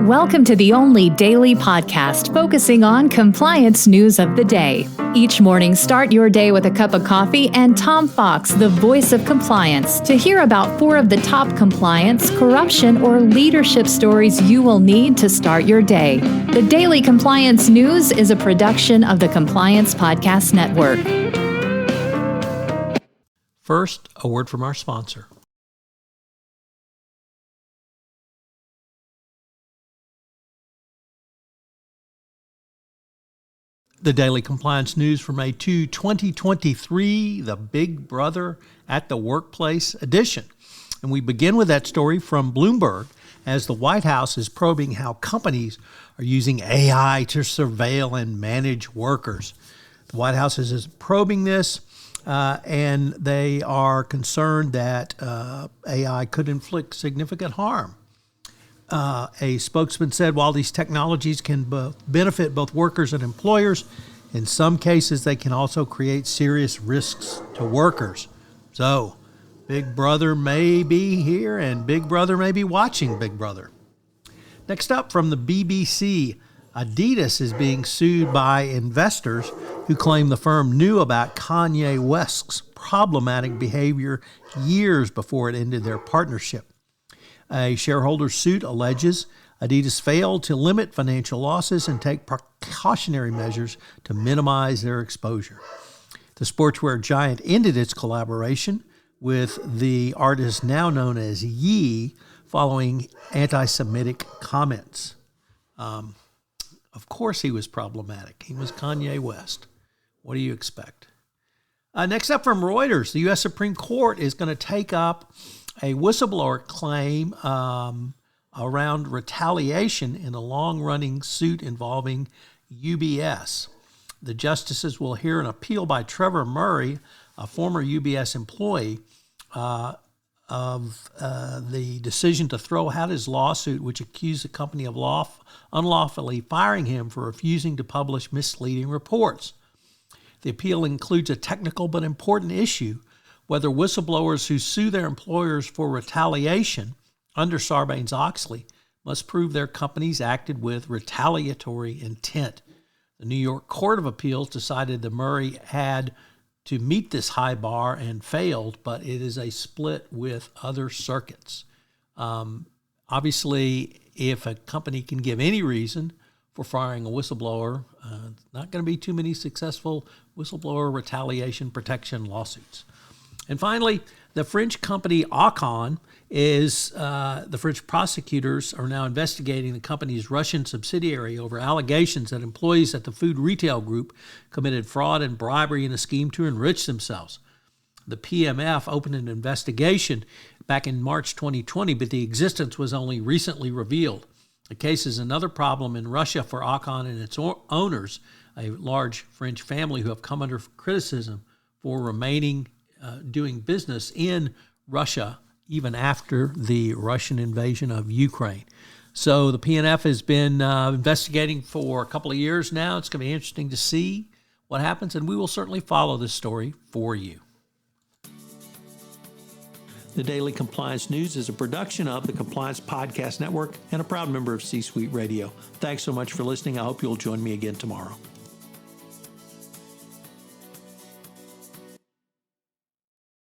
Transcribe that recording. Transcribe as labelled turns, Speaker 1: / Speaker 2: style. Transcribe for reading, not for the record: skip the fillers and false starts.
Speaker 1: Welcome to the only daily podcast focusing on compliance news of the day. Each morning, start your day with a cup of coffee and Tom Fox, the voice of compliance, to hear about 4 of the top compliance, corruption, or leadership stories you will need to start your day. The Daily Compliance News is a production of the Compliance Podcast Network.
Speaker 2: First, a word from our sponsor. The Daily Compliance News for May 2, 2023, the Big Brother at the Workplace edition. And we begin with that story from Bloomberg as the White House is probing how companies are using AI to surveil and manage workers. The White House is probing this, and they are concerned that AI could inflict significant harm. A spokesman said while these technologies can benefit both workers and employers, in some cases they can also create serious risks to workers. So, Big Brother may be here and Big Brother may be watching Big Brother. Next up from the BBC, Adidas is being sued by investors who claim the firm knew about Kanye West's problematic behavior years before it ended their partnership. A shareholder suit alleges Adidas failed to limit financial losses and take precautionary measures to minimize their exposure. The sportswear giant ended its collaboration with the artist now known as Ye following anti-Semitic comments. Of course he was problematic. He was Kanye West. What do you expect? Next up from Reuters, the U.S. Supreme Court is going to take up a whistleblower claim around retaliation in a long-running suit involving UBS. The justices will hear an appeal by Trevor Murray, a former UBS employee, of the decision to throw out his lawsuit, which accused the company of unlawfully firing him for refusing to publish misleading reports. The appeal includes a technical but important issue: whether whistleblowers who sue their employers for retaliation under Sarbanes-Oxley must prove their companies acted with retaliatory intent. The New York Court of Appeals decided that Murray had to meet this high bar and failed, but it is a split with other circuits. Obviously, if a company can give any reason for firing a whistleblower, not going to be too many successful whistleblower retaliation protection lawsuits. And finally, the French company Auchan the French prosecutors are now investigating the company's Russian subsidiary over allegations that employees at the food retail group committed fraud and bribery in a scheme to enrich themselves. The PMF opened an investigation back in March 2020, but the existence was only recently revealed. The case is another problem in Russia for Auchan and its owners, a large French family who have come under criticism for remaining doing business in Russia even after the Russian invasion of Ukraine. So the PNF has been investigating for a couple of years now. It's going to be interesting to see what happens, and we will certainly follow this story for you. The Daily Compliance News is a production of the Compliance Podcast Network and a proud member of C-Suite Radio. Thanks so much for listening. I hope you'll join me again tomorrow.